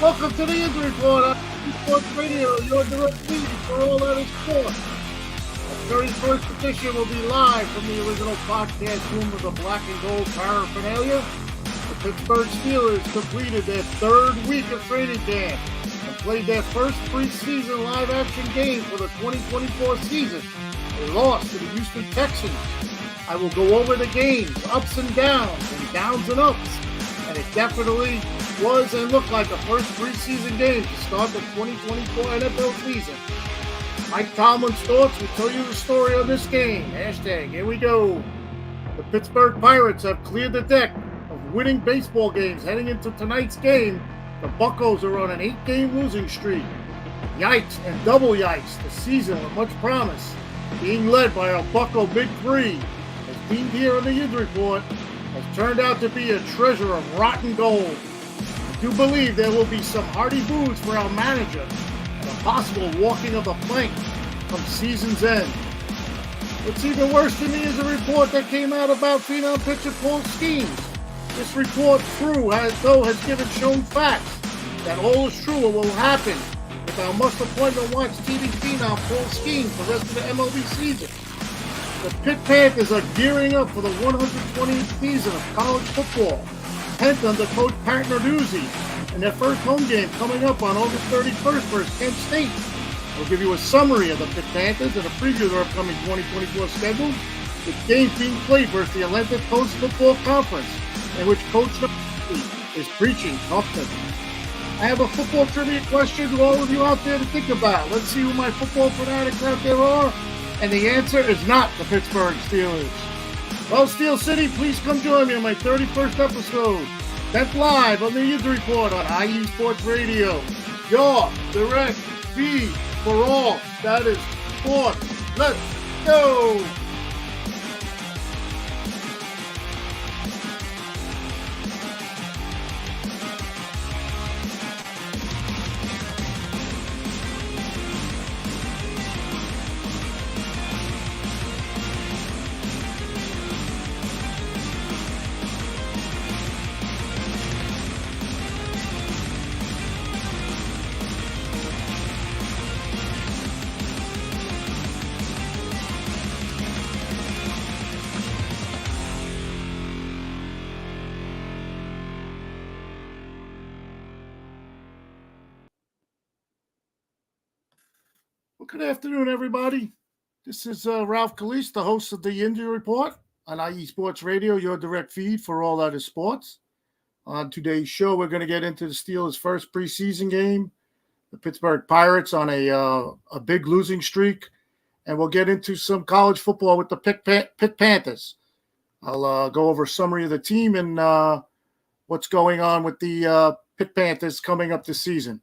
Welcome to the Yinzer Report on Sports Radio, your direct feed for all that is sports. The 31st edition will be live from the original podcast room of the Black and Gold paraphernalia. The Pittsburgh Steelers completed their third week of training camp and played their first preseason live-action game for the 2024 season. They lost to the Houston Texans. I will go over the games, ups and downs and ups, and it definitely was and looked like a first preseason game to start the 2024 NFL season. Mike Tomlin's thoughts will tell you the story on this game. Hashtag, here we go. The Pittsburgh Pirates have cleared the deck of winning baseball games heading into tonight's game. The Buccos are on an 8-game losing streak. Yikes and double yikes, the season with much promise, being led by our Bucco Big Three, as deemed here on the Yinzer Report, has turned out to be a treasure of rotten gold. I do believe there will be some hearty boos for our manager and a possible walking of the plank from season's end. What's even worse to me is a report that came out about phenom pitcher Paul Skeens. This report, has given shown facts that all is true or will happen with our must-appointment-watch TV phenom Paul Skeens for the rest of the MLB season. The Pitt Panthers are gearing up for the 120th season of college football, 10th under coach Pat Narduzzi, and their first home game coming up on August 31st versus Kent State. We'll give you a summary of the Pitt Panthers and a preview of their upcoming 2024 schedule, with games being played versus the Atlantic Coast Football Conference, in which Coach Narduzzi is preaching toughness. I have a football trivia question to all of you out there to think about. Let's see who my football fanatics out there are. And the answer is not the Pittsburgh Steelers. Well, Steel City, please come join me on my 31st episode. That's live on the Yinzer Report on IE Sports Radio. Your direct feed for all that is sports. Let's go! Well, good afternoon, everybody. This is Ralph Calise, the host of the Yinzer Report on IE Sports Radio, your direct feed for all that is sports. On today's show, we're going to get into the Steelers' first preseason game, the Pittsburgh Pirates on a big losing streak, and we'll get into some college football with the Pitt Panthers. I'll go over a summary of the team and what's going on with the Pitt Panthers coming up this season.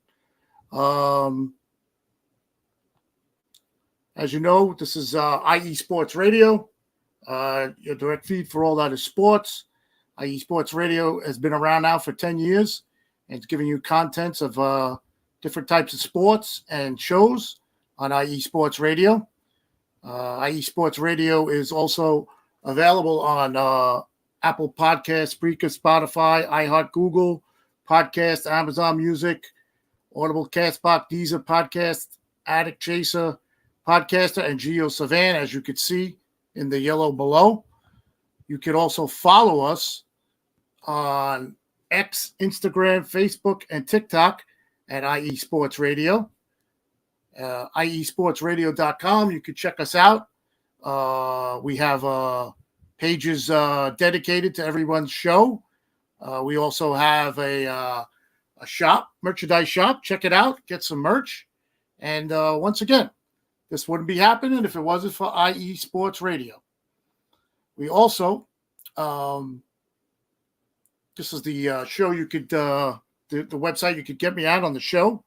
As you know, this is IE Sports Radio, your direct feed for all that is sports. IE Sports Radio has been around now for 10 years, and it's giving you contents of different types of sports and shows on IE Sports Radio. IE Sports Radio is also available on Apple Podcasts, Spreaker, Spotify, iHeart, Google Podcast, Amazon Music, Audible, Castbox, Deezer Podcast, Addict Chaser, Podcaster, and Geo Savan, as you can see in the yellow below. You can also follow us on X, Instagram, Facebook, and TikTok at IE Sports Radio. IESportsRadio.com. You can check us out. We have pages dedicated to everyone's show. We also have a shop, merchandise shop. Check it out. Get some merch. And once again, this wouldn't be happening if it wasn't for IE Sports Radio. We also, this is the show you could, the website you could get me out on the show.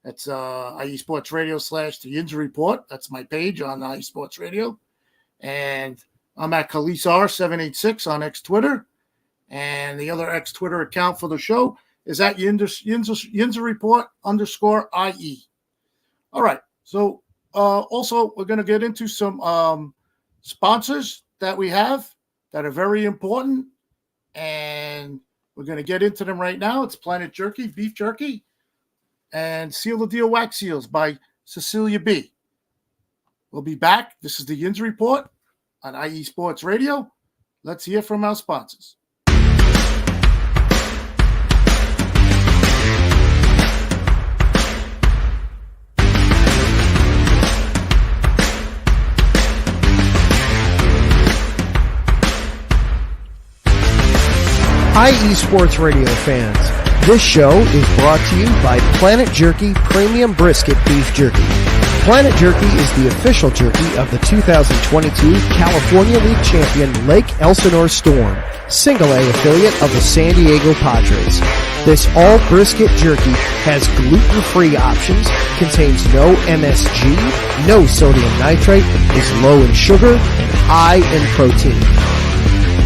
That's IE Sports Radio / the Yinzer Report. That's my page on IE Sports Radio. And I'm at KaliseR786 on X Twitter. And the other X Twitter account for the show is at Yinzer Report _IE. All right. So, also, we're going to get into some sponsors that we have that are very important, and we're going to get into them right now. It's Planet Jerky, beef jerky. and Seal the Deal Wax Seals by Cecilia B. We'll be back. This is the Yinzer Report on IE Sports Radio. Let's hear from our sponsors. IE Sports Radio fans, this show is brought to you by Planet Jerky Premium Brisket Beef Jerky. Planet Jerky is the official jerky of the 2022 California League champion Lake Elsinore Storm, Single A affiliate of the San Diego Padres. This all brisket jerky has gluten-free options, contains no MSG, no sodium nitrate, is low in sugar, and high in protein.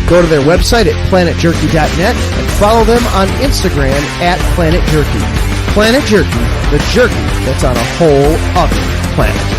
Go to their website at planetjerky.net and follow them on Instagram at Planet Jerky. Planet Jerky, the jerky that's on a whole other planet.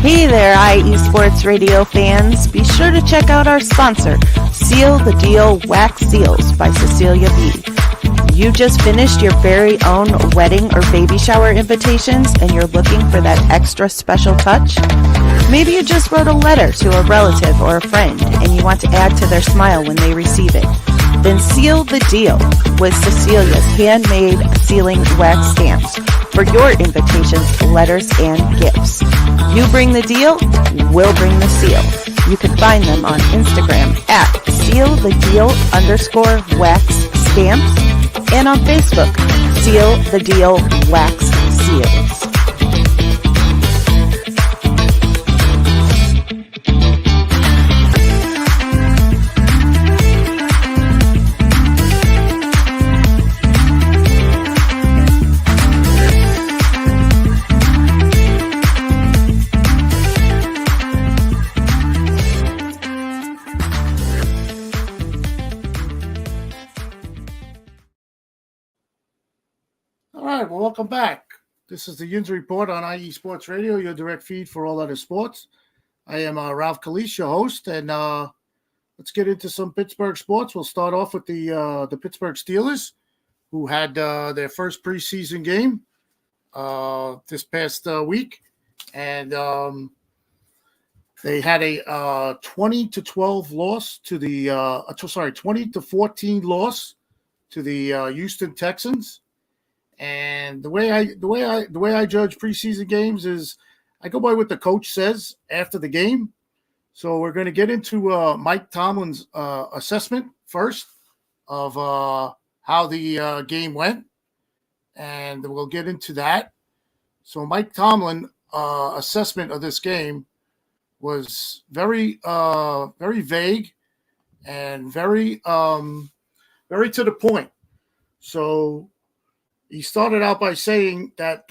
Hey there, IE Sports Radio fans. Be sure to check out our sponsor, Seal the Deal Wax Seals by Cecilia B. You just finished your very own wedding or baby shower invitations and you're looking for that extra special touch? Maybe you just wrote a letter to a relative or a friend and you want to add to their smile when they receive it. Then seal the deal with Cecilia's handmade sealing wax stamps for your invitations, letters, and gifts. You bring the deal, we'll bring the seal. You can find them on Instagram at sealthedeal_wax stamps and on Facebook, Seal the Deal Wax Seals. All right, well, welcome back. This is the Yinzer Report on IE Sports Radio, your direct feed for all other sports. I am Ralph Calise, your host, and let's get into some Pittsburgh sports. We'll start off with the Pittsburgh Steelers, who had their first preseason game this past week, and they had a 20-12 loss to the 20-14 loss to the Houston Texans. And the way I judge preseason games is I go by what the coach says after the game. So we're going to get into Mike Tomlin's assessment first of how the game went, and we'll get into that. So Mike Tomlin assessment of this game was very vague and very to the point. So he started out by saying that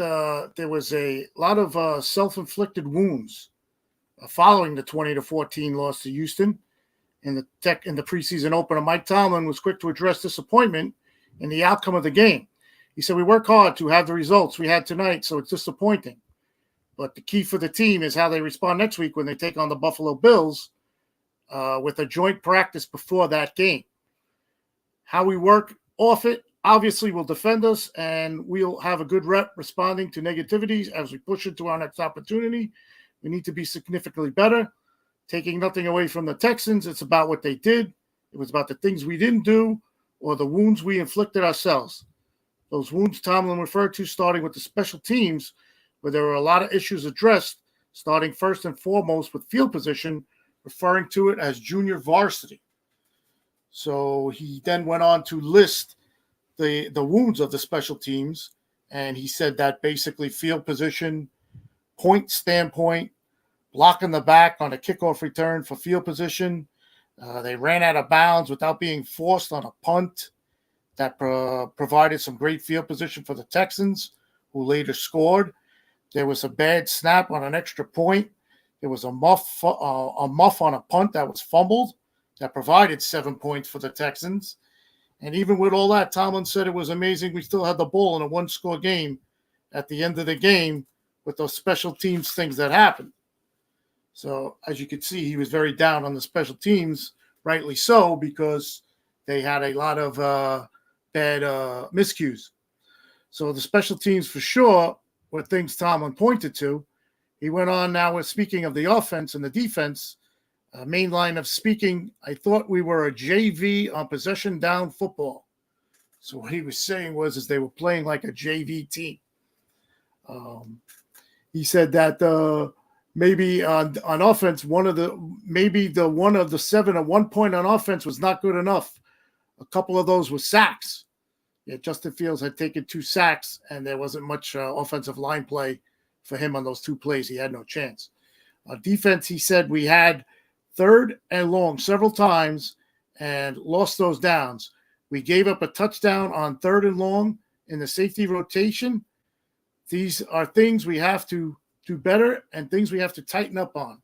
there was a lot of self-inflicted wounds following the 20-14 loss to Houston in the preseason opener. Mike Tomlin was quick to address disappointment in the outcome of the game. He said, "We work hard to have the results we had tonight, so it's disappointing. But the key for the team is how they respond next week when they take on the Buffalo Bills with a joint practice before that game. How we work off it obviously will defend us, and we'll have a good rep responding to negativities as we push into our next opportunity. We need to be significantly better. Taking nothing away from the Texans, it's about what they did. It was about the things we didn't do or the wounds we inflicted ourselves. Those wounds Tomlin referred to starting with the special teams, where there were a lot of issues addressed, starting first and foremost with field position, referring to it as junior varsity." So he then went on to list the wounds of the special teams, and he said that basically field position, point standpoint, blocking the back on a kickoff return for field position. They ran out of bounds without being forced on a punt that provided some great field position for the Texans, who later scored. There was a bad snap on an extra point. There was a muff on a punt that was fumbled that provided 7 points for the Texans. And even with all that, Tomlin said it was amazing we still had the ball in a one-score game at the end of the game with those special teams things that happened. So, as you can see, he was very down on the special teams, rightly so, because they had a lot of bad miscues. So the special teams for sure were things Tomlin pointed to. He went on now with speaking of the offense and the defense. Main line of speaking, I thought we were a JV on possession down football. So what he was saying was they were playing like a JV team. He said that maybe on offense, one of the 7 at one point on offense was not good enough. A couple of those were sacks. Yeah, Justin Fields had taken 2 sacks, and there wasn't much offensive line play for him on those 2 plays. He had no chance. On defense, he said we had 3rd and long several times and lost those downs. We gave up a touchdown on 3rd and long in the safety rotation. These are things we have to do better and things we have to tighten up on.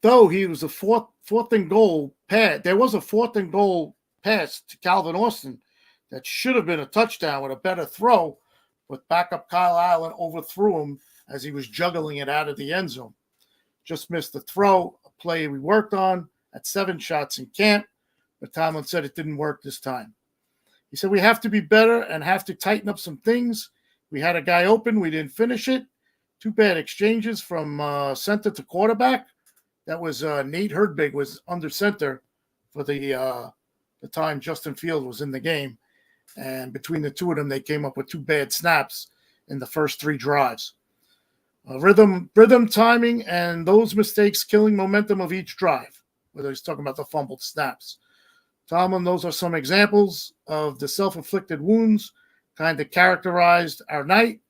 Though he was a fourth and goal pass, there was a 4th and goal pass to Calvin Austin that should have been a touchdown with a better throw, but backup Kyle Allen overthrew him as he was juggling it out of the end zone. Just missed the throw, a play we worked on at 7 shots in camp, but Tomlin said it didn't work this time. He said we have to be better and have to tighten up some things. We had a guy open, we didn't finish it. 2 bad exchanges from center to quarterback. That was Nate Herdbig was under center for the time Justin Fields was in the game. And between the 2 of them, they came up with 2 bad snaps in the first 3 drives. Rhythm, timing, and those mistakes killing momentum of each drive, whether he's talking about the fumbled snaps. Tomlin, those are some examples of the self-inflicted wounds kind of characterized our night.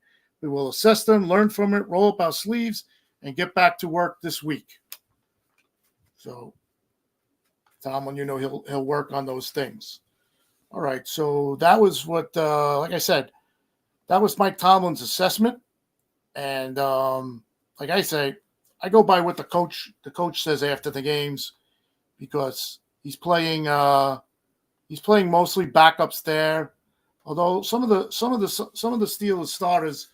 We will assess them, learn from it, roll up our sleeves, and get back to work this week. So, Tomlin, he'll work on those things. All right, so that was what, like I said, that was Mike Tomlin's assessment. And like I say, I go by what the coach says after the games, because he's playing mostly backups there. Although some of the Steelers starters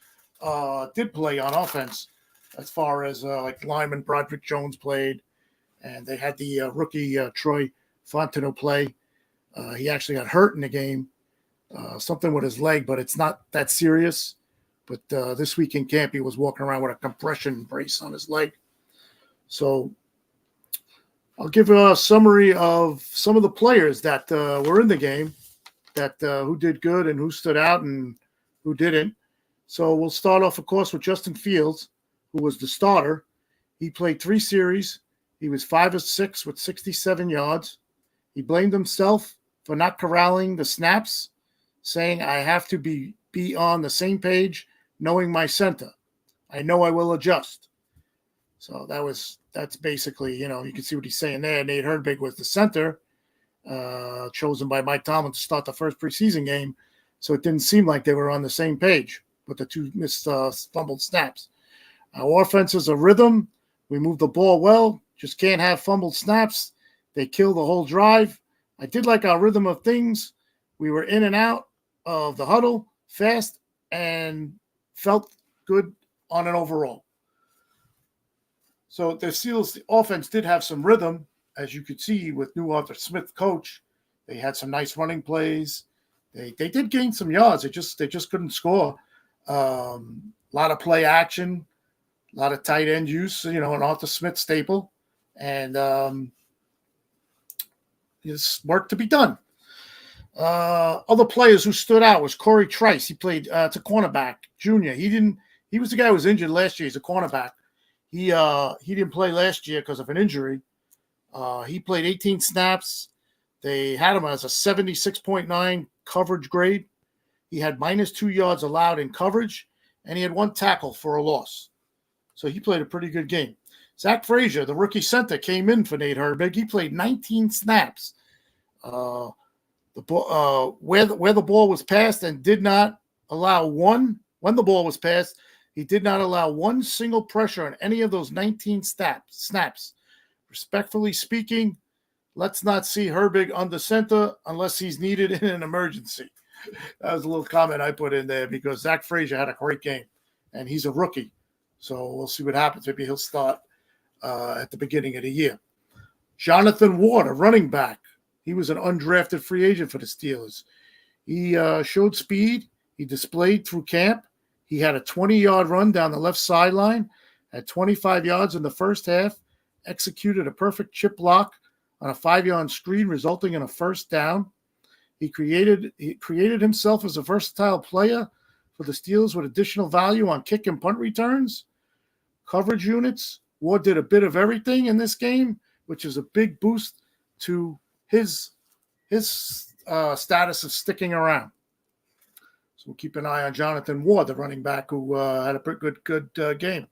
did play on offense, as far as like lineman Broderick Jones played, and they had the rookie Troy Fontenot play. He actually got hurt in the game, something with his leg, but it's not that serious. But this week in camp, he was walking around with a compression brace on his leg. So I'll give a summary of some of the players that were in the game, that who did good and who stood out and who didn't. So we'll start off, of course, with Justin Fields, who was the starter. He played 3 series. He was 5 of 6 with 67 yards. He blamed himself for not corralling the snaps, saying, I have to be on the same page, knowing my center. I know I will adjust. So that's basically, you can see what he's saying there. Nate Herdbig was the center, chosen by Mike Tomlin to start the first preseason game. So it didn't seem like they were on the same page with the 2 missed fumbled snaps. Our offense is a rhythm. We move the ball well, just can't have fumbled snaps. They kill the whole drive. I did like our rhythm of things. We were in and out of the huddle fast and felt good on an overall. So the Steelers offense did have some rhythm, as you could see with new Arthur Smith coach. They had some nice running plays. They did gain some yards. They just couldn't score. A lot of play action, a lot of tight end use, an Arthur Smith staple. And there's work to be done. Other players who stood out was Corey Trice. He played it's a cornerback, junior. He was the guy who was injured last year. He's a cornerback. He didn't play last year because of an injury. He played 18 snaps. They had him as a 76.9 coverage grade. He had -2 yards allowed in coverage, and he had 1 tackle for a loss. So he played a pretty good game. Zach Frazier, the rookie center, came in for Nate Herbig. He played 19 snaps. Where the ball was passed and did not allow when the ball was passed, he did not allow one single pressure on any of those 19 snaps. Respectfully speaking, let's not see Herbig under center unless he's needed in an emergency. That was a little comment I put in there because Zach Frazier had a great game, and he's a rookie. So we'll see what happens. Maybe he'll start at the beginning of the year. Jonathan Ward, a running back. He was an undrafted free agent for the Steelers. He showed speed. He displayed through camp. He had a 20-yard run down the left sideline, had 25 yards in the first half, executed a perfect chip block on a 5-yard screen, resulting in a first down. He created himself as a versatile player for the Steelers with additional value on kick and punt returns. Coverage units, Ward did a bit of everything in this game, which is a big boost to his status of sticking around. So we'll keep an eye on Jonathan Ward, the running back who had a pretty good game.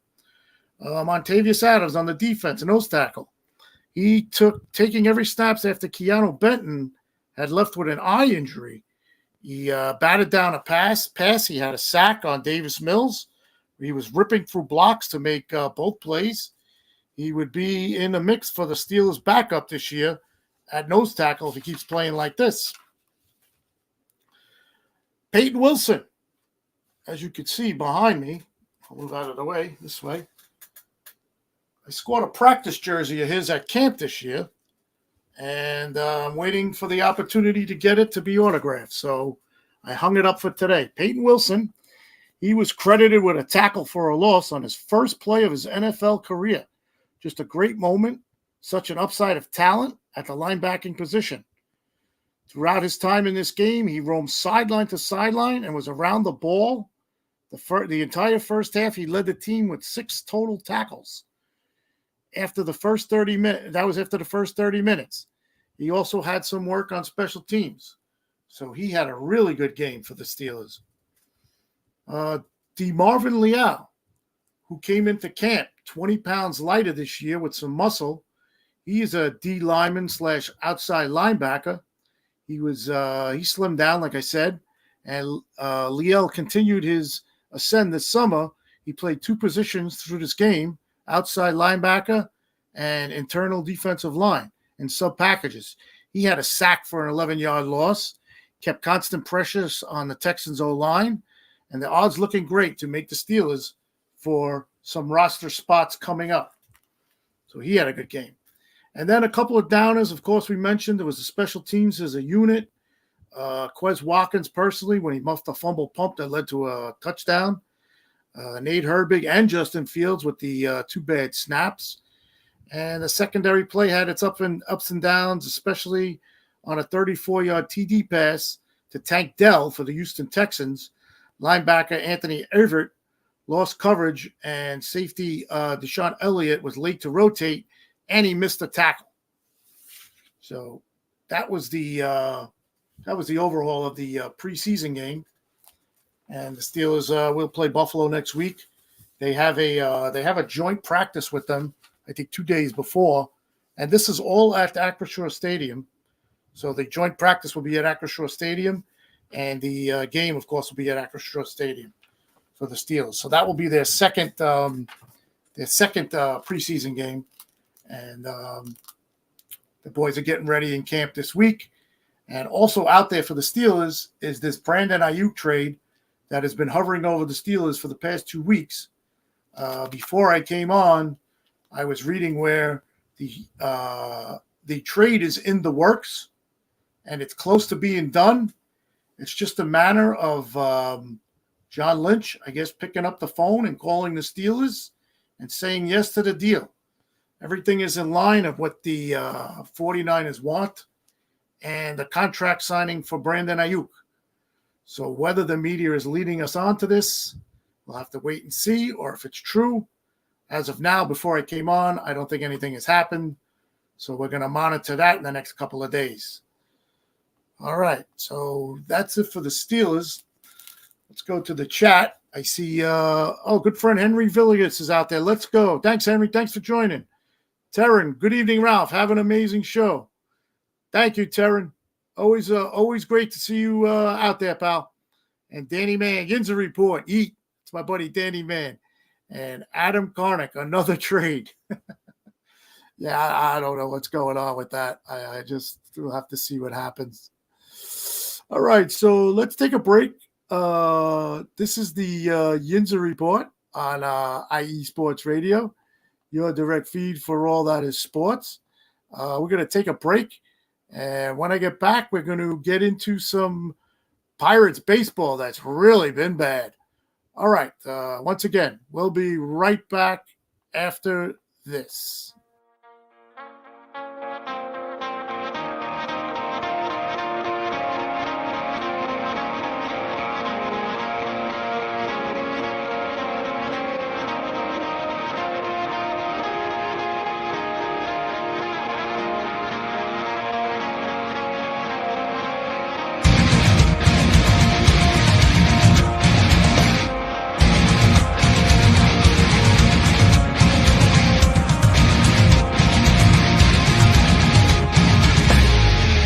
Montavious Adams on the defense, a nose tackle. He taking every snaps after Keanu Benton had left with an eye injury. He batted down a pass. He had a sack on Davis Mills. He was ripping through blocks to make both plays. He would be in the mix for the Steelers' backup this year at nose tackle if he keeps playing like this. Peyton Wilson, as you can see behind me, I'll move out of the way this way. I scored a practice jersey of his at camp this year, and I'm waiting for the opportunity to get it to be autographed. So I hung it up for today. Peyton Wilson, he was credited with a tackle for a loss on his first play of his NFL career. Just a great moment, such an upside of talent at the linebacking position. Throughout his time in this game, he roamed sideline to sideline and was around the ball. The entire first half, he led the team with 6 total tackles. After the first 30 minutes, that was after the first 30 minutes. He also had some work on special teams. So he had a really good game for the Steelers. DeMarvin Leal, who came into camp 20 pounds lighter this year with some muscle. He is a D lineman / outside linebacker. He slimmed down, like I said, and Leal continued his ascend this summer. He played 2 positions through this game, outside linebacker and internal defensive line in sub packages. He had a sack for an 11-yard loss, kept constant pressures on the Texans O-line, and the odds looking great to make the Steelers for some roster spots coming up. So he had a good game. And then a couple of downers. Of course, we mentioned there was the special teams as a unit. Quez Watkins personally, when he muffed a fumble pump that led to a touchdown. Nate Herbig and Justin Fields with the 2 bad snaps. And the secondary play had its ups and downs, especially on a 34-yard TD pass to Tank Dell for the Houston Texans. Linebacker Anthony Everett lost coverage, and safety Deshaun Elliott was late to rotate, and he missed a tackle. So that was the overhaul of the preseason game. And the Steelers will play Buffalo next week. They have a joint practice with them, I think 2 days before, and this is all at Acrisure Stadium. So the joint practice will be at Acrisure Stadium, and the game, of course, will be at Acrisure Stadium for the Steelers. So that will be their second preseason game, and the boys are getting ready in camp this week. And also out there for the Steelers is this Brandon Ayuk trade that has been hovering over the Steelers for the past 2 weeks. Before I came on, I was reading where the trade is in the works and it's close to being done. It's just a matter of John Lynch, I guess, picking up the phone and calling the Steelers and saying yes to the deal. Everything is in line of what the 49ers want and the contract signing for Brandon Ayuk. So whether the media is leading us on to this, we'll have to wait and see, or if it's true. As of now, before I came on, I don't think anything has happened. So we're going to monitor that in the next couple of days. All right, so that's it for the Steelers. Let's go to the chat. I see, good friend Henry Villiers is out there. Let's go. Thanks, Henry. Thanks for joining. Terran, good evening, Ralph. Have an amazing show. Thank you, Terran. Always great to see you out there, pal. And Danny Mann, Yinzer report. Eat. It's my buddy Danny Mann. And Adam Karnick, another trade. Yeah, I don't know what's going on with that. I just will have to see what happens. All right, so let's take a break. This is the Yinzer report on IE Sports Radio, your direct feed for all that is sports. We're going to take a break. And when I get back, we're going to get into some Pirates baseball that's really been bad. All right. Once again, we'll be right back after this.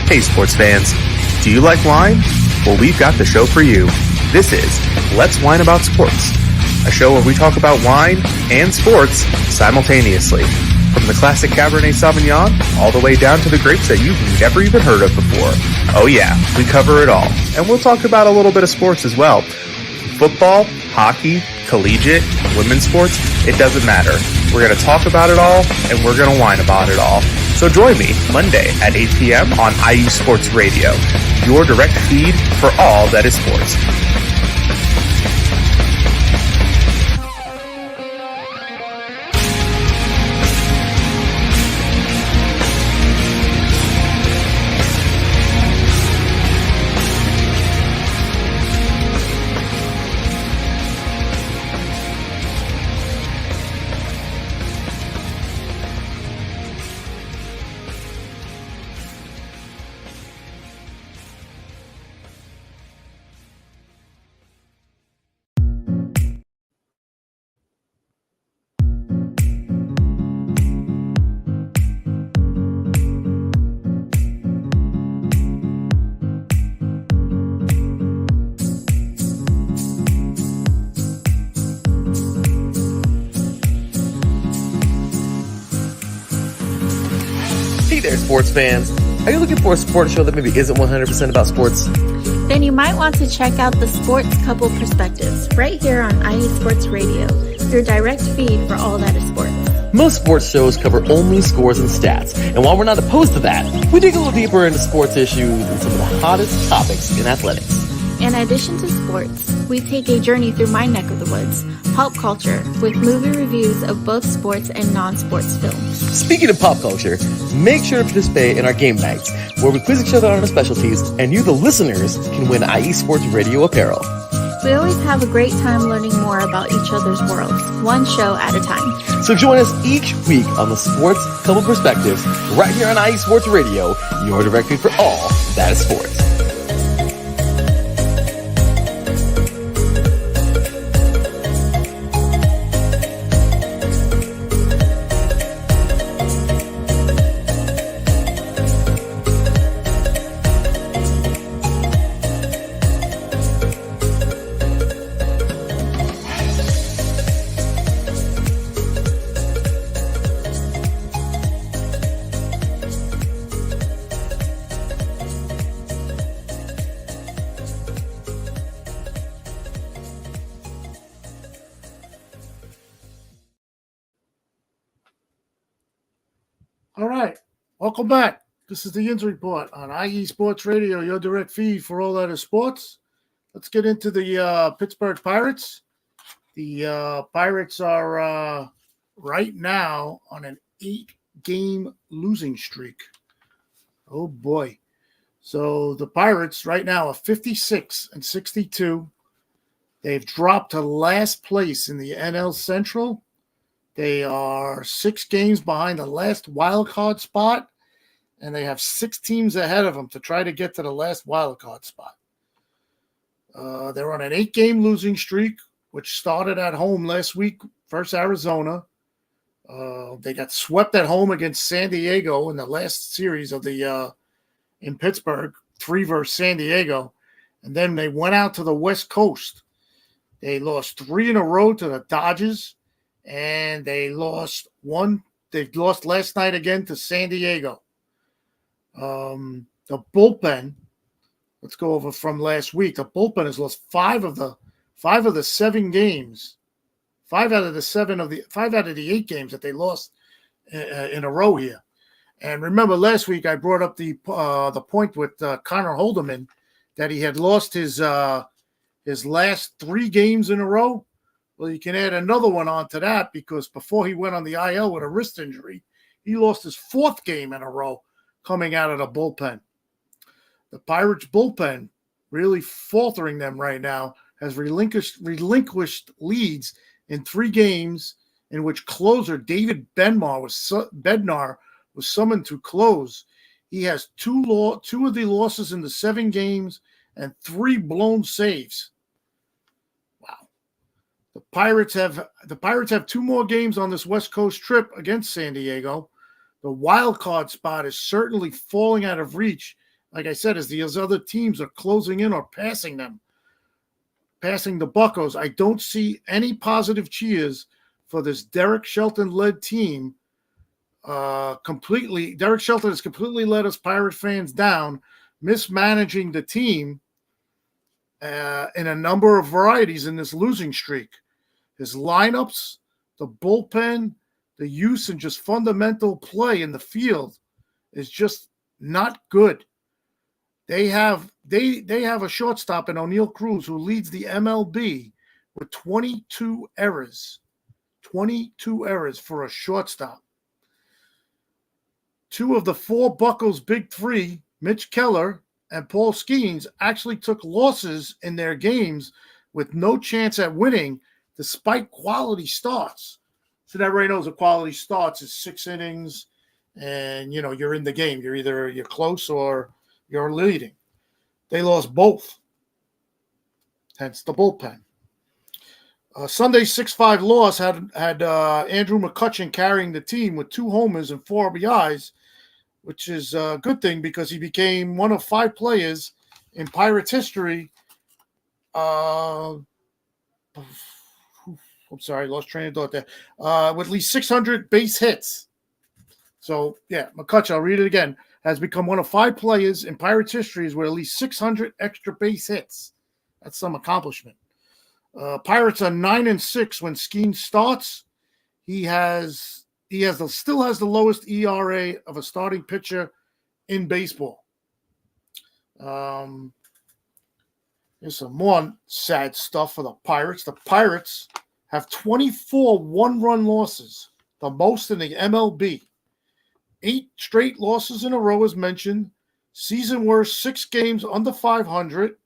Hey sports fans, do you like wine? Well, we've got the show for you. This is Let's Wine About Sports, a show where we talk about wine and sports simultaneously. From the classic Cabernet Sauvignon all the way down to the grapes that you've never even heard of before. Oh yeah, we cover it all. And we'll talk about a little bit of sports as well. Football, hockey, collegiate, women's sports, it doesn't matter. We're going to talk about it all, and we're going to whine about it all. So join me Monday at 8 p.m. on IU Sports Radio, your direct feed for all that is sports. Sports fans, are you looking for a sports show that maybe isn't 100% about sports? Then you might want to check out the Sports Couple Perspectives right here on IE Sports Radio, your direct feed for all that is sports. Most sports shows cover only scores and stats, and while we're not opposed to that, we dig a little deeper into sports issues and some of the hottest topics in athletics. In addition to sports, we take a journey through my neck of the woods, pulp culture, with movie reviews of both sports and non-sports films. Speaking of pop culture, make sure to participate in our game nights, where we quiz each other on our specialties, and you, the listeners, can win IE Sports Radio apparel. We always have a great time learning more about each other's worlds, one show at a time. So join us each week on the Sports Couple Perspectives, right here on IE Sports Radio, your direct feed for all that is sports. All right. Welcome back. This is the Yinzer Report on IE Sports Radio, your direct feed for all that is sports. Let's get into the Pittsburgh Pirates. The Pirates are right now on an 8-game losing streak. Oh, boy. So the Pirates right now are 56-62. They've dropped to last place in the NL Central They are 6 games behind the last wild card spot, and they have 6 teams ahead of them to try to get to the last wild card spot. They're on an 8-game losing streak, which started at home last week versus Arizona. They got swept at home against San Diego in the last series of the in Pittsburgh, 3 versus San Diego, and then they went out to the West Coast. They lost 3 in a row to the Dodgers, and they lost one. They lost last night again to San Diego. The bullpen. Let's go over from last week. The bullpen has lost 5 of the 7 games. 5 out of the 8 games that they lost in a row here. And remember, last week I brought up the point with Connor Holderman that he had lost his last 3 games in a row. Well, you can add another one onto that because before he went on the IL with a wrist injury, he lost his 4th game in a row coming out of the bullpen. The Pirates bullpen, really faltering them right now, has relinquished leads in 3 games in which closer David Bednar was summoned to close. He has 2 of the losses in the 7 games and 3 blown saves. Wow. The Pirates have 2 more games on this West Coast trip against San Diego. The wild card spot is certainly falling out of reach, like I said, as these other teams are closing in or passing them. Passing the Buccos. I don't see any positive cheers for this Derek Shelton-led team. Derek Shelton has completely let us Pirate fans down, mismanaging the team in a number of varieties in this losing streak. His lineups, the bullpen, the use and just fundamental play in the field is just not good. They have a shortstop in O'Neal Cruz who leads the MLB with 22 errors. 22 errors for a shortstop. 2 of the 4 Buccos Big 3, Mitch Keller and Paul Skeens, actually took losses in their games with no chance at winning despite quality starts. So that everybody knows a quality starts is 6 innings and, you're in the game. You're close or you're leading. They lost both. Hence the bullpen. Sunday's 6-5 loss had Andrew McCutchen carrying the team with 2 homers and 4 RBIs, which is a good thing because he became one of 5 players in Pirates history. I'm sorry, lost train of thought there. With at least 600 base hits. So, yeah, McCutchen, I'll read it again, has become one of 5 players in Pirates history with at least 600 extra base hits. That's some accomplishment. Pirates are 9-6 when Skeens starts. He still has the lowest ERA of a starting pitcher in baseball. There's some more sad stuff for the Pirates. The Pirates have 24 one-run losses, the most in the MLB. 8 straight losses in a row, as mentioned. Season worst, 6 games under 500.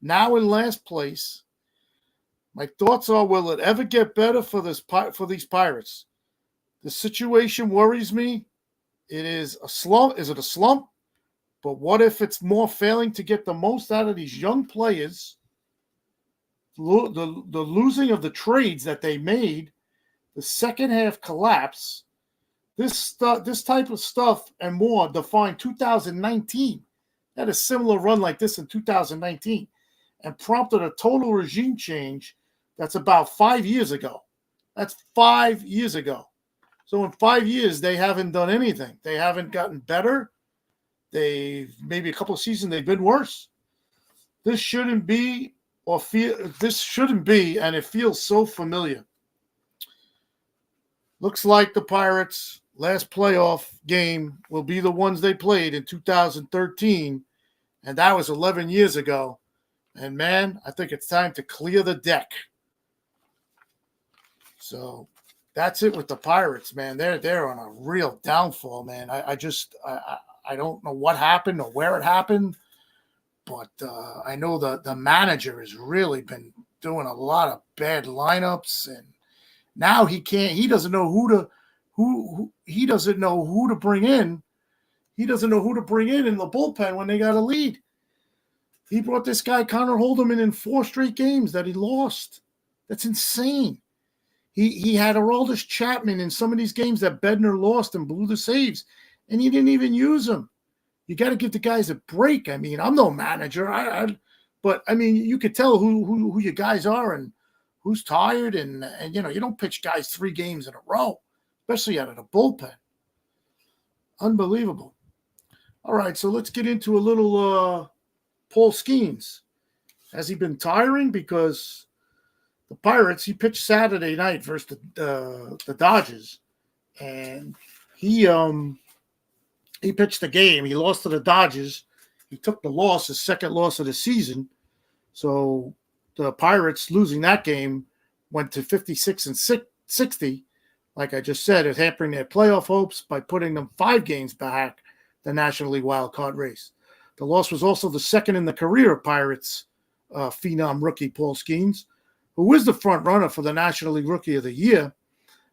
Now in last place. My thoughts are: will it ever get better for these Pirates? The situation worries me. It is a slump. Is it a slump? But what if it's more failing to get the most out of these young players? The losing of the trades that they made, the second half collapse. This type of stuff and more defined 2019. Had a similar run like this in 2019 and prompted a total regime change that's about 5 years ago. That's 5 years ago. So in 5 years, they haven't done anything. They haven't gotten better. Maybe a couple of seasons they've been worse. This shouldn't be, and it feels so familiar. Looks like the Pirates' last playoff game will be the ones they played in 2013, and that was 11 years ago. And man, I think it's time to clear the deck. So that's it with the Pirates, man. They're on a real downfall, man. I don't know what happened or where it happened, but I know the manager has really been doing a lot of bad lineups Now he can't. He doesn't know he doesn't know who to bring in. He doesn't know who to bring in the bullpen when they got a lead. He brought this guy Connor Holderman in 4 straight games that he lost. That's insane. He had Aroldis Chapman in some of these games that Bednar lost and blew the saves, and he didn't even use them. You got to give the guys a break. I mean, I'm no manager, but I mean, you could tell who your guys are and who's tired, and you know, you don't pitch guys 3 games in a row, especially out of the bullpen. Unbelievable. All right, so let's get into a little Paul Skeens. Has he been tiring? Because the Pirates, he pitched Saturday night versus the Dodgers, and he pitched the game. He lost to the Dodgers. He took the loss, his second loss of the season. So the Pirates losing that game went to 56 and 60. Like I just said, it hampering their playoff hopes by putting them 5 games back the National League wild card race. The loss was also the second in the career of Pirates phenom rookie Paul Skeens, who is the front runner for the National League Rookie of the Year.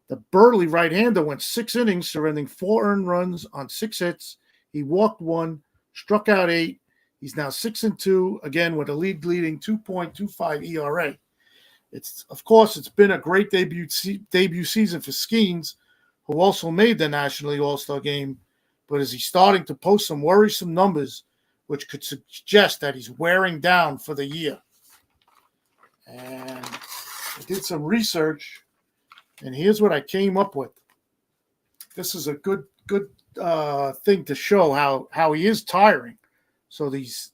The burly right-hander went 6 innings, surrendering 4 earned runs on 6 hits. He walked 1, struck out 8. He's now 6-2, again with a leading 2.25 ERA. It's been a great debut season for Skeens, who also made the National League All-Star game. But is he starting to post some worrisome numbers, which could suggest that he's wearing down for the year? And I did some research, and here's what I came up with. This is a good thing to show how he is tiring. So these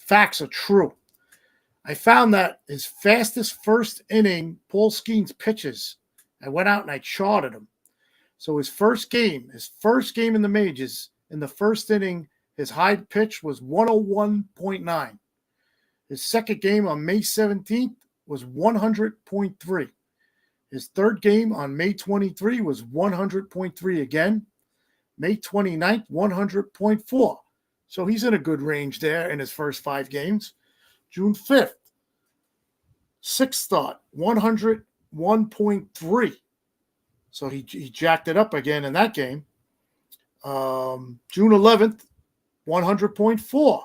facts are true. I found that his fastest first inning Paul Skeens pitches, I went out and I charted him. So his first game in the majors, in the first inning, his high pitch was 101.9. His second game on May 17th was 100.3. His third game on May 23 was 100.3 again. May 29th, 100.4. So he's in a good range there in his first 5 games. June 5th, 6th start, 101.3. So he jacked it up again in that game. June 11th, 100.4.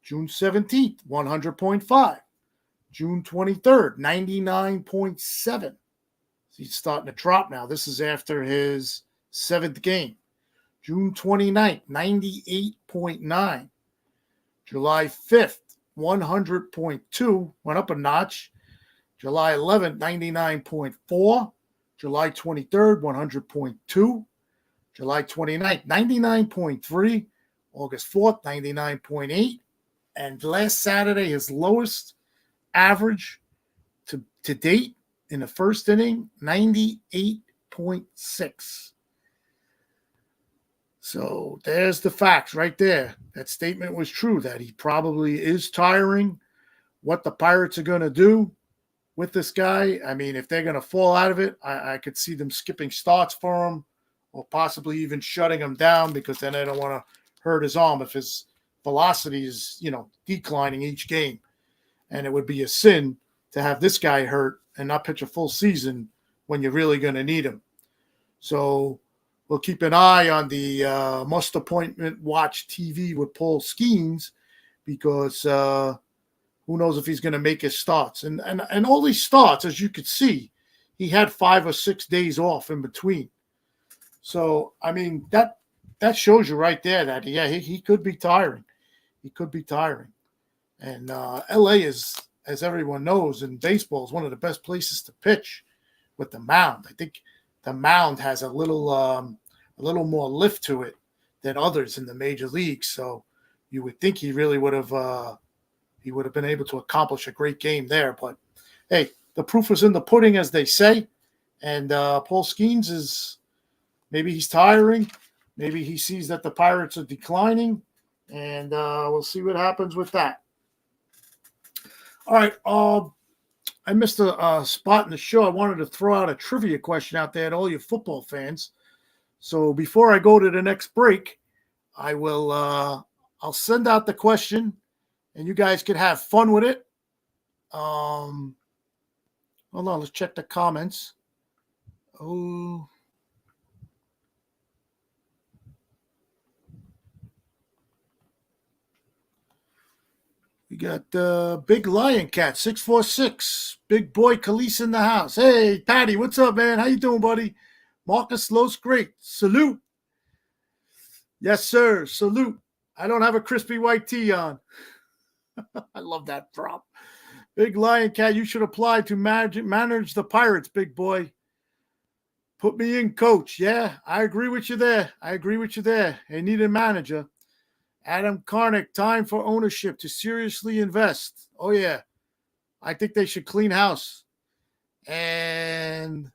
June 17th, 100.5. June 23rd, 99.7. He's starting to drop now. This is after his 7th game. June 29th, 98.9. July 5th, 100.2. Went up a notch. July 11th, 99.4. July 23rd, 100.2. July 29th, 99.3. August 4th, 99.8. And last Saturday, his lowest average to date in the first inning, 98.6. So there's the facts right there. That statement was true, that he probably is tiring. What the Pirates are going to do with this guy, I mean, if they're going to fall out of it, I could see them skipping starts for him or possibly even shutting him down, because then they don't want to hurt his arm if his velocity is, declining each game. And it would be a sin to have this guy hurt and not pitch a full season when you're really going to need him. So we'll keep an eye on the Must Appointment Watch TV with Paul Skeens, because who knows if he's going to make his starts. And all these starts, as you could see, he had 5 or 6 days off in between. So, I mean, that shows you right there that, he could be tiring. He could be tiring. And L.A. is, as everyone knows, in baseball, is one of the best places to pitch with the mound. I think the mound has a little more lift to it than others in the major leagues. So you would think he really would have been able to accomplish a great game there. But hey, the proof is in the pudding, as they say. And Paul Skeens is, maybe he's tiring. Maybe he sees that the Pirates are declining, and we'll see what happens with that. All right. I missed a spot in the show. I wanted to throw out a trivia question out there to all you football fans. So before I go to the next break, I will I'll send out the question, and you guys can have fun with it. Hold on, let's check the comments. Oh. We got Big Lion Cat, 646. Big boy Calise in the house. Hey, Patty, what's up, man? How you doing, buddy? Marcus Los Great. Salute. Yes, sir. Salute. I don't have a crispy white tee on. I love that prop. Big Lion Cat, you should apply to manage the Pirates, big boy. Put me in, coach. Yeah, I agree with you there. They need a manager. Adam Karnick, time for ownership to seriously invest. Oh, yeah. I think they should clean house. And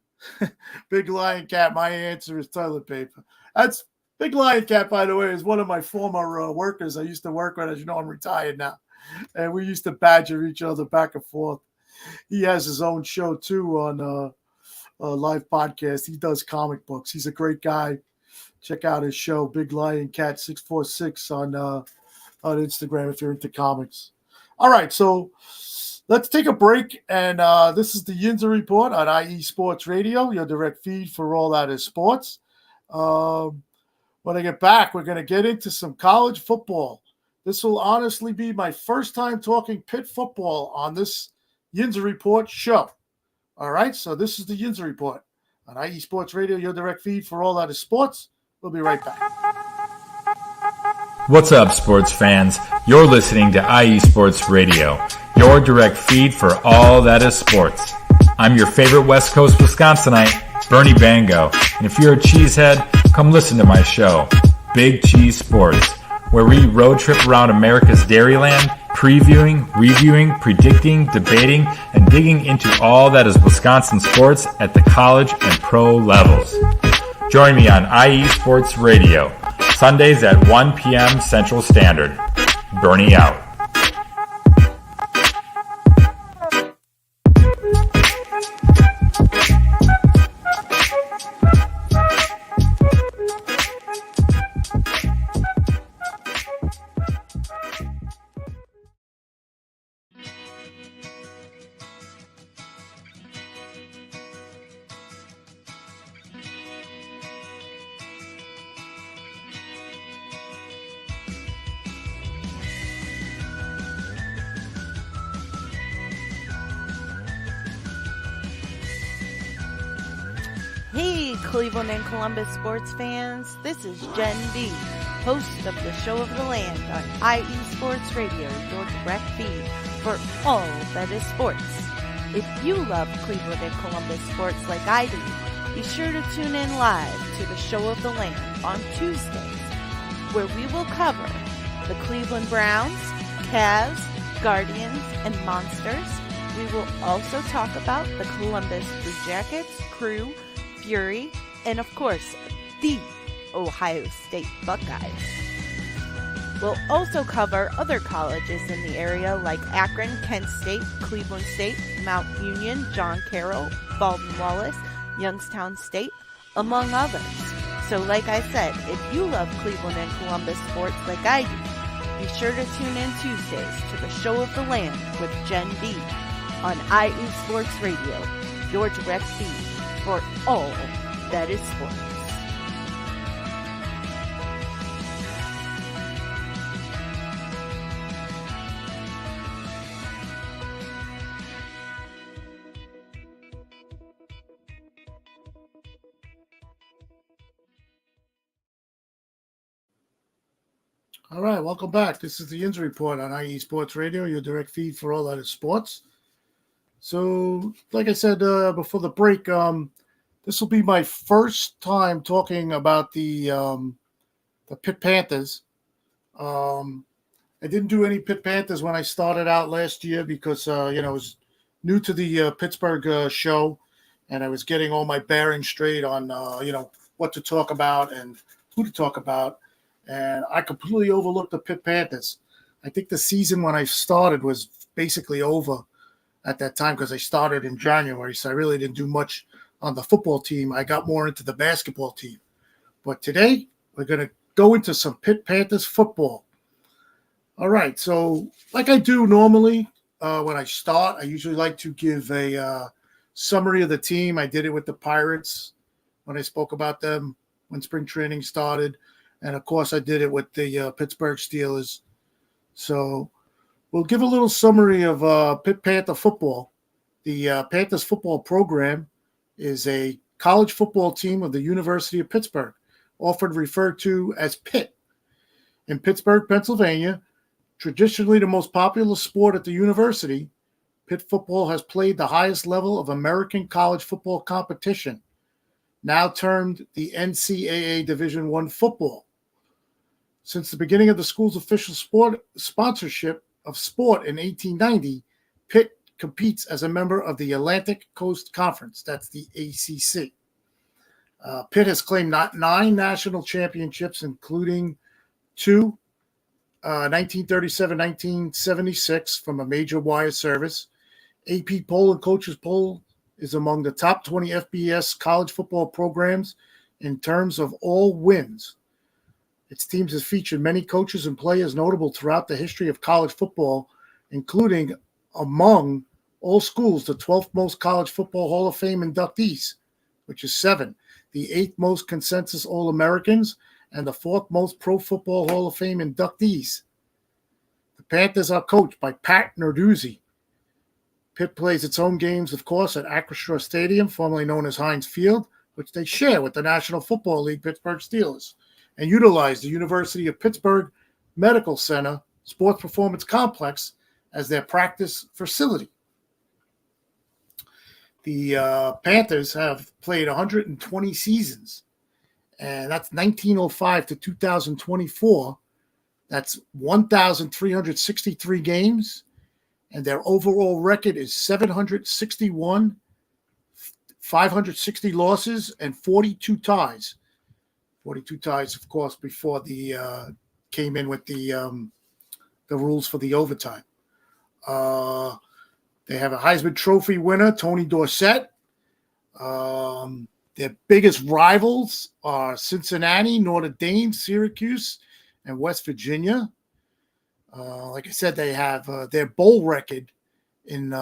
Big Lion Cat, my answer is toilet paper. That's Big Lion Cat, by the way, is one of my former workers I used to work with. As you know, I'm retired now. And we used to badger each other back and forth. He has his own show, too, on a live podcast. He does comic books. He's a great guy. Check out his show, Big Lion Cat 646 on Instagram if you're into comics. All right, so let's take a break. And this is the Yinzer Report on IE Sports Radio, your direct feed for all that is sports. When I get back, we're going to get into some college football. This will honestly be my first time talking Pitt football on this Yinzer Report show. All right, so this is the Yinzer Report on IE Sports Radio, your direct feed for all that is sports. We'll be right back. What's up, sports fans? You're listening to IE Sports Radio, your direct feed for all that is sports. I'm your favorite West Coast Wisconsinite, Bernie Bango, and if you're a cheesehead, come listen to my show, Big Cheese Sports, where we road trip around America's Dairyland, previewing, reviewing, predicting, debating, and digging into all that is Wisconsin sports at the college and pro levels. Join me on IE Sports Radio, Sundays at 1 p.m. Central Standard. Bernie out. Hey, Cleveland and Columbus sports fans. This is Jen B, host of the Show of the Land on IE Sports Radio, your direct feed for all that is sports. If you love Cleveland and Columbus sports like I do, be sure to tune in live to the Show of the Land on Tuesdays, where we will cover the Cleveland Browns, Cavs, Guardians, and Monsters. We will also talk about the Columbus Blue Jackets, Crew, Fury, and of course, the Ohio State Buckeyes. We'll also cover other colleges in the area like Akron, Kent State, Cleveland State, Mount Union, John Carroll, Baldwin Wallace, Youngstown State, among others. So like I said, if you love Cleveland and Columbus sports like I do, be sure to tune in Tuesdays to the Show of the Land with Jen B on IE Sports Radio, your direct feed for all that is sports. All right, welcome back. This is the Yinzer Report on IE Sports Radio, your direct feed for all that is sports. So, like I said before the break, this will be my first time talking about the Pitt Panthers. I didn't do any Pitt Panthers when I started out last year because I was new to the Pittsburgh show, and I was getting all my bearings straight on what to talk about and who to talk about. And I completely overlooked the Pitt Panthers. I think the season when I started was basically over at that time because I started in January, so I really didn't do much on the football team. I got more into the basketball team. But today, we're going to go into some Pitt Panthers football. All right, so like I do normally when I start, I usually like to give a summary of the team. I did it with the Pirates when I spoke about them when spring training started. And, of course, I did it with the Pittsburgh Steelers. So we'll give a little summary of Pitt Panther football. The Panthers football program is a college football team of the University of Pittsburgh, often referred to as Pitt. In Pittsburgh, Pennsylvania, traditionally the most popular sport at the university, Pitt football has played the highest level of American college football competition, now termed the NCAA Division I football. Since the beginning of the school's official sport sponsorship of sport in 1890, Pitt competes as a member of the Atlantic Coast Conference. That's the ACC. Pitt has claimed 9 national championships, including 2, 1937-1976 from a major wire service. AP poll and coaches poll is among the top 20 FBS college football programs in terms of all wins. Its teams have featured many coaches and players notable throughout the history of college football, including among all schools the 12th most College Football Hall of Fame inductees, which is 7, the 8th most consensus All-Americans, and the 4th most Pro Football Hall of Fame inductees. The Panthers are coached by Pat Narduzzi. Pitt plays its home games, of course, at Acrisure Stadium, formerly known as Heinz Field, which they share with the National Football League Pittsburgh Steelers, and utilize the University of Pittsburgh Medical Center Sports Performance Complex as their practice facility. The Panthers have played 120 seasons, and that's 1905 to 2024. That's 1,363 games, and their overall record is 761, 560 losses, and 42 ties. 42 ties, of course, before the came in with the rules for the overtime. They have a Heisman Trophy winner, Tony Dorsett. Their biggest rivals are Cincinnati, Notre Dame, Syracuse, and West Virginia. Like I said, they have their bowl record in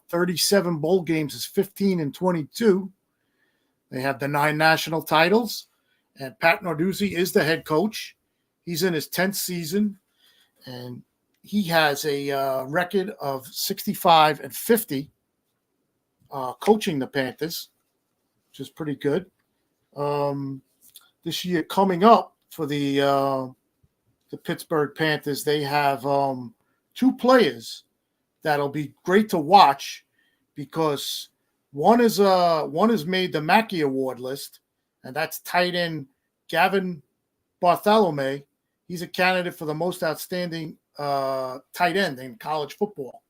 37 bowl games is 15-22. They have the 9 national titles, and Pat Narduzzi is the head coach. He's in his 10th season, and he has a record of 65-50 coaching the Panthers, which is pretty good. This year coming up for the Pittsburgh Panthers, they have 2 players that'll be great to watch because one is made the Mackey Award list, and that's tight end Gavin Bartholomew. He's a candidate for the most outstanding tight end in college football.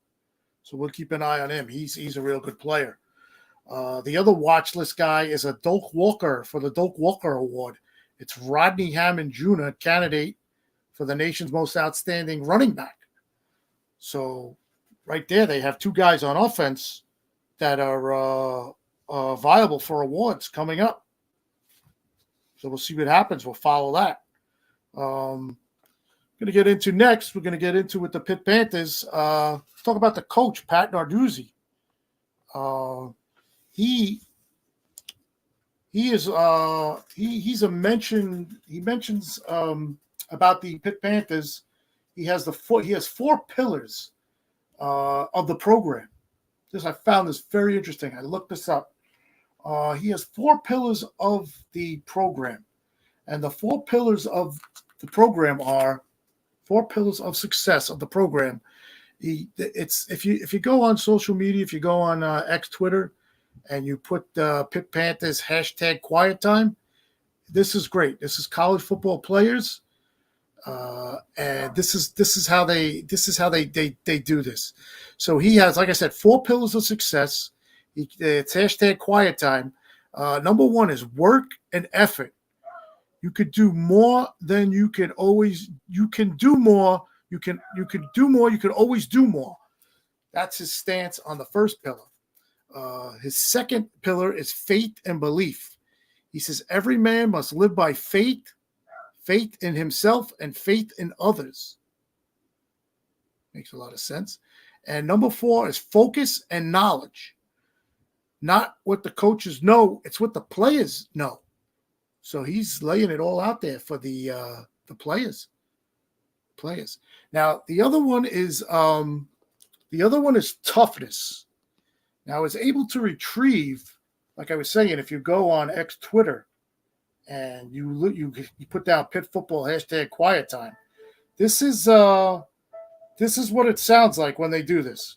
So we'll keep an eye on him. He's a real good player. The other watch list guy is a Doak Walker for the Doak Walker Award. It's Rodney Hammond Jr., candidate for the nation's most outstanding running back. So right there, they have 2 guys on offense that are viable for awards coming up. So we'll see what happens. We'll follow that. Going to get into next. We're going to get into with the Pitt Panthers. Talk about the coach, Pat Narduzzi. He mentions about the Pitt Panthers. He has 4 pillars of the program. I found this very interesting. I looked this up. He has 4 pillars of the program, and the 4 pillars of the program are 4 pillars of success of the program. If you go on social media, if you go on X, Twitter, and you put Pitt Panthers #Quiet Time, this is great. This is college football players, and this is how they do this. So he has, like I said, 4 pillars of success. It's #Quiet Time. Number 1 is work and effort. You could do more than you can always. You can do more. You can do more. You can always do more. That's his stance on the first pillar. His second pillar is faith and belief. He says every man must live by faith in himself and faith in others. Makes a lot of sense. And number 4 is focus and knowledge. not what the coaches know. It's what the players know. So he's laying it all out there for the players. Now the other one is toughness. Now I was able to retrieve, like I was saying, if you go on X Twitter and you put down Pitt football #quiet time. This is what it sounds like when they do this.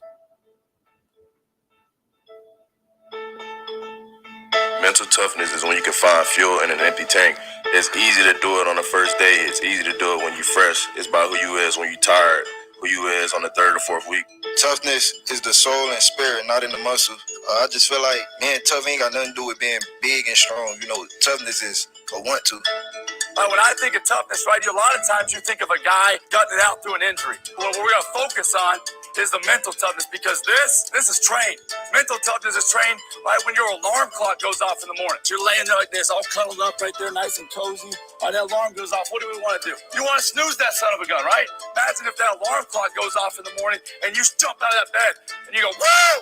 Mental toughness is when you can find fuel in an empty tank. It's easy to do it on the first day. It's easy to do it when you're fresh. It's about who you is when you're tired, who you is on the 3rd or 4th week. Toughness is the soul and spirit, not in the muscle. I just feel like being tough ain't got nothing to do with being big and strong. You know, toughness is a want to. When I think of toughness, right, a lot of times you think of a guy gutting it out through an injury. What we're going to focus on is the mental toughness, because this is trained. Mental toughness is trained right when your alarm clock goes off in the morning. You're laying there like this, all cuddled up right there, nice and cozy. That alarm goes off. What do we want to do? You want to snooze that son of a gun, right? Imagine if that alarm clock goes off in the morning and you jump out of that bed and you go, whoa,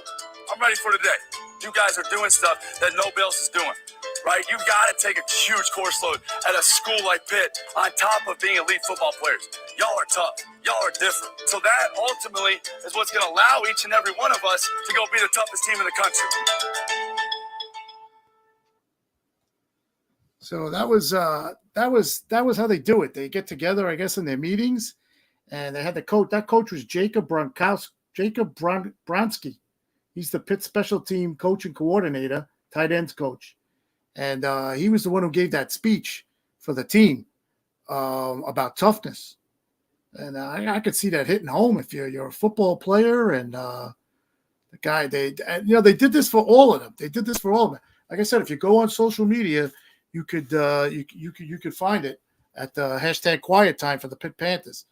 I'm ready for today. You guys are doing stuff that nobody else is doing. Right? You've got to take a huge course load at a school like Pitt on top of being elite football players. Y'all are tough. Y'all are different. So that ultimately is what's going to allow each and every one of us to go be the toughest team in the country. So that was how they do it. They get together, I guess, in their meetings, and they had the coach. That coach was Jacob Bronski. He's the Pitt special team coach and coordinator, tight ends coach. And he was the one who gave that speech for the team about toughness. And I could see that hitting home if you're a football player. And the guy, they did this for all of them. They did this for all of them. Like I said, if you go on social media, you could find it at the #Quiet Time for the Pitt Panthers.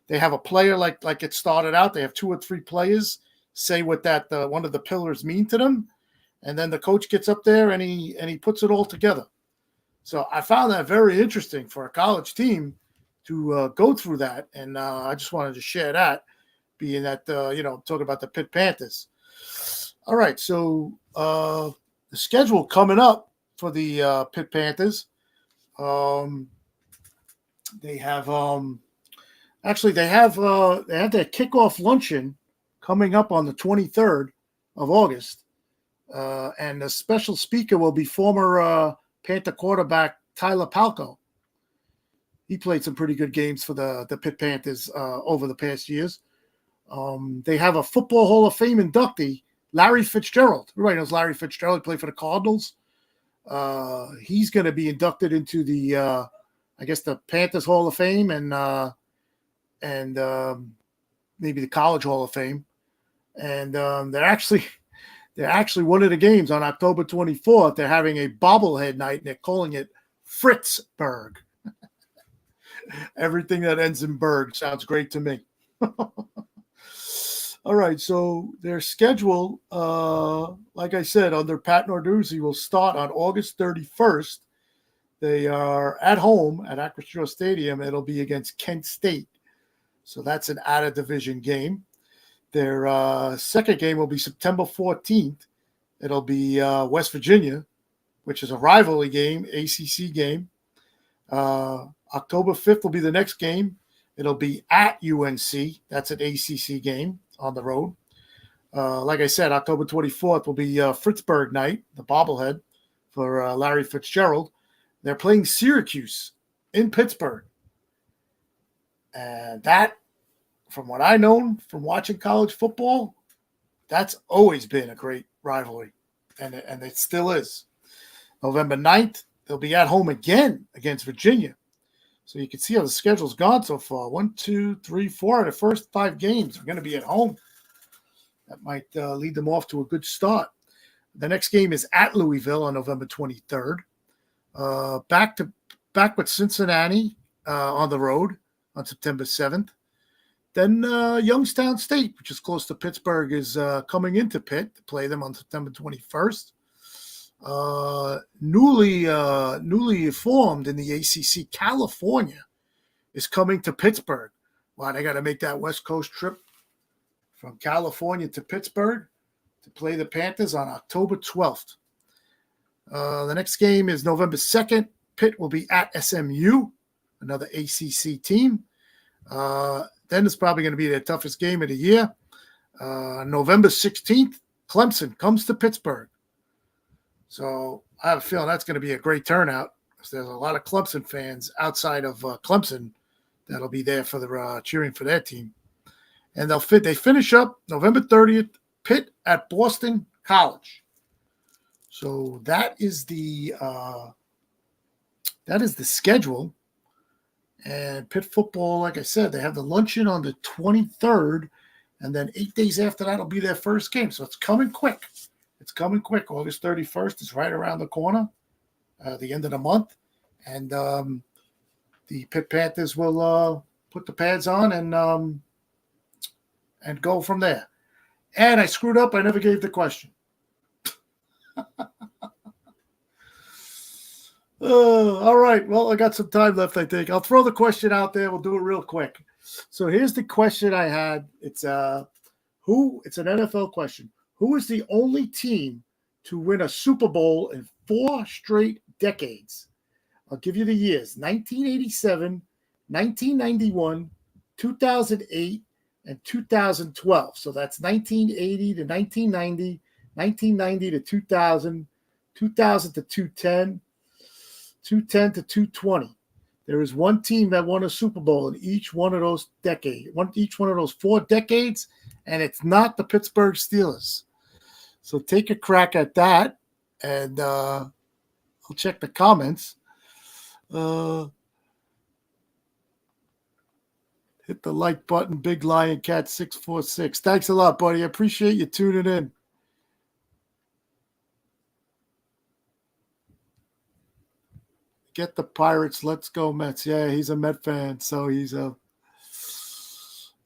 They have a player like it started out. They have 2 or 3 players say what that one of the pillars mean to them. And then the coach gets up there and he puts it all together. So I found that very interesting for a college team to go through that. And I just wanted to share that, being that, talking about the Pitt Panthers. All right. So the schedule coming up for the Pitt Panthers. They have their kickoff luncheon coming up on the 23rd of August. And the special speaker will be former Panther quarterback Tyler Palko. He played some pretty good games for the Pitt Panthers over the past years. They have a Football Hall of Fame inductee, Larry Fitzgerald. Everybody knows Larry Fitzgerald. He played for the Cardinals. He's going to be inducted into the Panthers Hall of Fame and maybe the College Hall of Fame. And they're actually one of the games on October 24th. They're having a bobblehead night, and they're calling it Fritzburg. Everything that ends in Berg sounds great to me. All right, so their schedule, like I said, under Pat Narduzzi, will start on August 31st. They are at home at Acrisure Stadium. It'll be against Kent State. So that's an out-of-division game. Their second game will be September 14th. It'll be West Virginia, which is a rivalry game, ACC game. October 5th will be the next game. It'll be at UNC. That's an ACC game on the road. Like I said, October 24th will be Fritzburg night, the bobblehead for Larry Fitzgerald. They're playing Syracuse in Pittsburgh. And that, from what I know from watching college football, that's always been a great rivalry, and it still is. November 9th, they'll be at home again against Virginia. So you can see how the schedule's gone so far. 1, 2, 3, 4 of the first 5 games are going to be at home. That might lead them off to a good start. The next game is at Louisville on November 23rd. Back with Cincinnati on the road on September 7th. Then Youngstown State, which is close to Pittsburgh, is coming into Pitt to play them on September 21st. Newly formed in the ACC, California is coming to Pittsburgh. Wow, they got to make that West Coast trip from California to Pittsburgh to play the Panthers on October 12th. The next game is November 2nd. Pitt will be at SMU, another ACC team. Then it's probably going to be their toughest game of the year. November 16th, Clemson comes to Pittsburgh. So I have a feeling that's going to be a great turnout. There's a lot of Clemson fans outside of Clemson that'll be there for the cheering for their team. And they finish up November 30th, Pitt at Boston College. So that is the schedule. And Pitt football, like I said, they have the luncheon on the 23rd, and then 8 days after that will be their first game. So it's coming quick. It's coming quick. August 31st is right around the corner, the end of the month. And the Pitt Panthers will put the pads on and go from there. And I screwed up. I never gave the question. All right. Well, I got some time left, I think. I'll throw the question out there. We'll do it real quick. So here's the question I had. It's an NFL question. Who is the only team to win a Super Bowl in 4 straight decades? I'll give you the years: 1987, 1991, 2008, and 2012. So that's 1980 to 1990, 1990 to 2000, 2000 to 2010, 2010 to 2020. There is one team that won a Super Bowl in each one of those decades, each one of those 4 decades, and it's not the Pittsburgh Steelers. So take a crack at that, and I'll check the comments. Hit the like button, Big Lion Cat 646. Thanks a lot, buddy. I appreciate you tuning in. Get the Pirates. Let's go, Mets. Yeah, he's a Met fan, so he's a.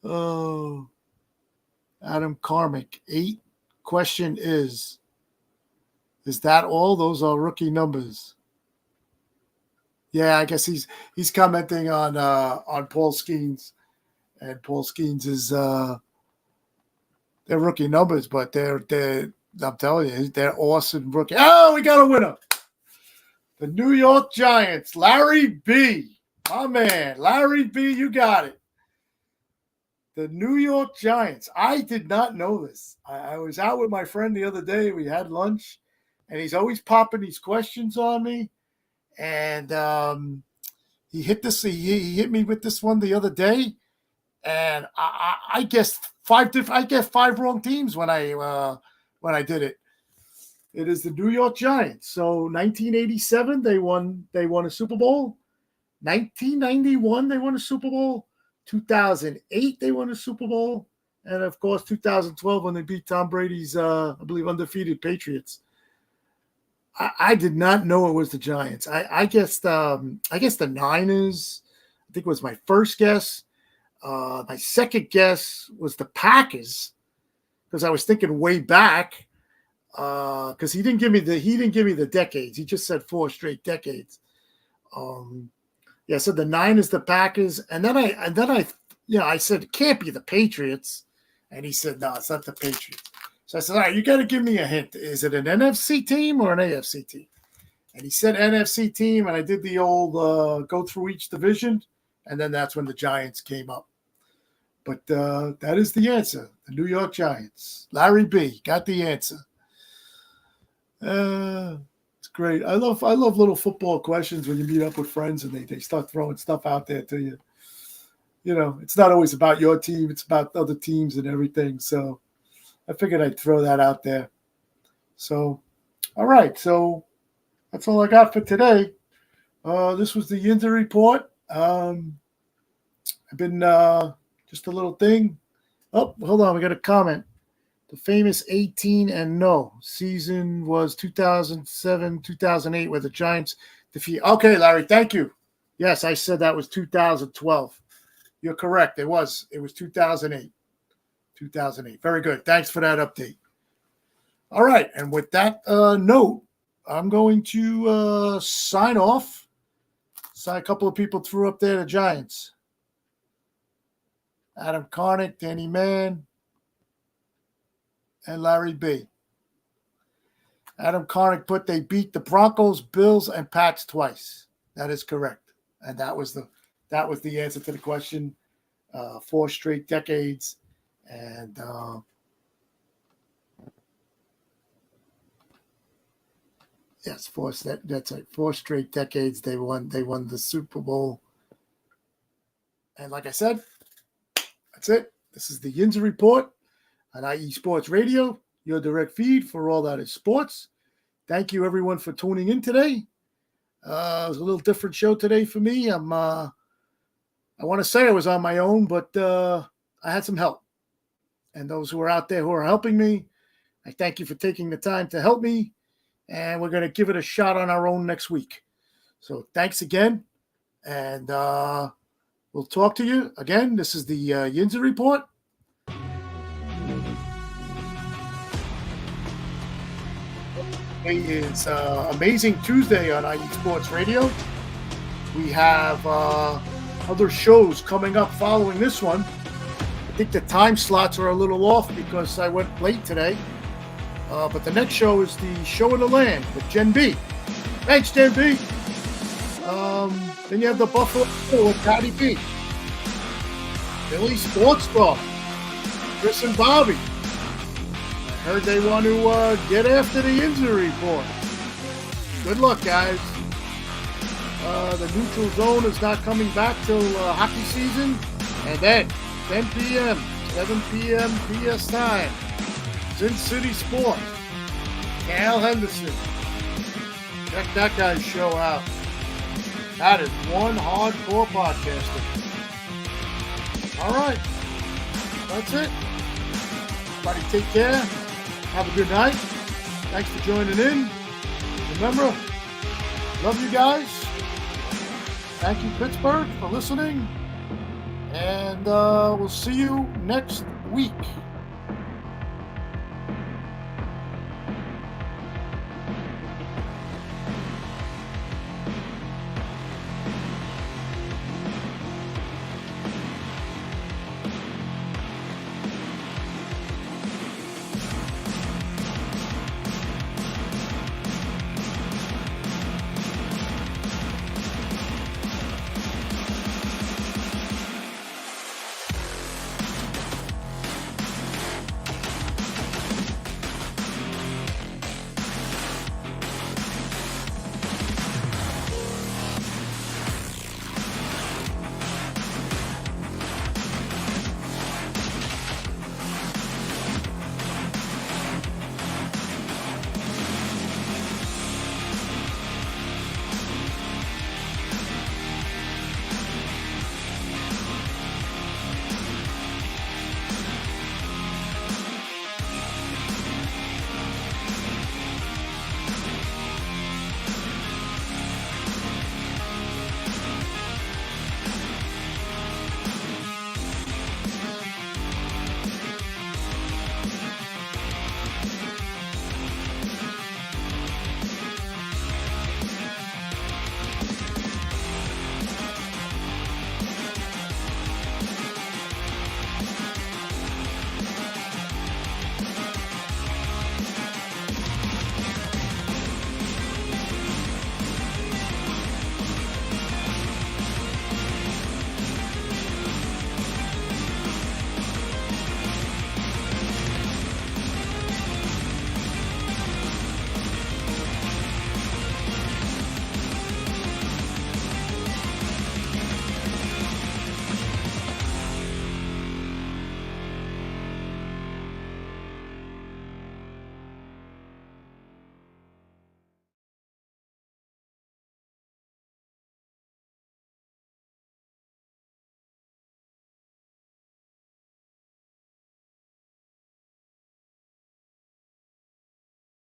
Oh, Adam Carmick. 8. Question is that all? Those are rookie numbers. Yeah, I guess he's commenting on Paul Skeens, and Paul Skeens is they're rookie numbers, but they're I'm telling you, they're awesome rookie. Oh, we got a winner. The New York Giants, Larry B. My man, Larry B, you got it. The New York Giants. I did not know this. I was out with my friend the other day. We had lunch, and he's always popping these questions on me. And he hit this. He hit me with this one the other day, and I guessed 5 different. I guessed 5 wrong teams when I did it. It is the New York Giants. So 1987, they won a Super Bowl. 1991, they won a Super Bowl. 2008, they won a Super Bowl. And, of course, 2012 when they beat Tom Brady's, I believe, undefeated Patriots. I did not know it was the Giants. I guess the Niners, I think, was my first guess. My second guess was the Packers, because I was thinking way back, because he didn't give me the decades. He just said 4 straight decades. Yeah, I said the Niners, the Packers, and then I said it can't be the Patriots, and he said no, it's not the Patriots. So I said, all right, you got to give me a hint. Is it an NFC team or an AFC team? And he said NFC team, and I did the old go through each division, and then that's when the Giants came up. But that is the answer, the New York Giants. Larry B. got the answer. It's great. I love little football questions when you meet up with friends and they start throwing stuff out there to you. You know, it's not always about your team. It's about other teams and everything. So I figured I'd throw that out there. So, all right. So that's all I got for today. This was the Yinzer Report. I've been just a little thing. Oh, hold on. We got a comment. The famous 18-0 season was 2007-2008, where the Giants defeat. Okay, Larry, thank you. Yes, I said that was 2012. You're correct. It was 2008. 2008. Very good. Thanks for that update. All right, and with that note, I'm going to sign off. Saw a couple of people threw up there the Giants. Adam Carnick, Danny Mann, and Larry B. Adam Carnick put they beat the Broncos, Bills, and Pats twice. That is correct. And that was the answer to the question. 4 straight decades. And yes, that's right. 4 straight decades they won the Super Bowl. And like I said, that's it. This is the Yinzer Report on IE Sports Radio, your direct feed for all that is sports. Thank you, everyone, for tuning in today. It was a little different show today for me. I want to say I was on my own, but I had some help. And those who are out there who are helping me, I thank you for taking the time to help me. And we're going to give it a shot on our own next week. So thanks again. And we'll talk to you again. This is the Yinzer Report. Today is Amazing Tuesday on IE Sports Radio. We have other shows coming up following this one. I think the time slots are a little off because I went late today. But the next show is the Show of the Land with Jen B. Thanks, Jen B. Then you have the Buffalo Show with Patty B. Philly Sports Talk, Chris and Bobby. I heard they want to get after the injury report. Good luck, guys. The neutral zone is not coming back till hockey season. And then 10 p.m., 7 p.m. PS time. Sin City Sports. Cal Henderson. Check that guy's show out. That is one hardcore podcaster. All right. That's it. Everybody take care. Have a good night. Thanks for joining in. Remember, love you guys. Thank you, Pittsburgh, for listening. And we'll see you next week.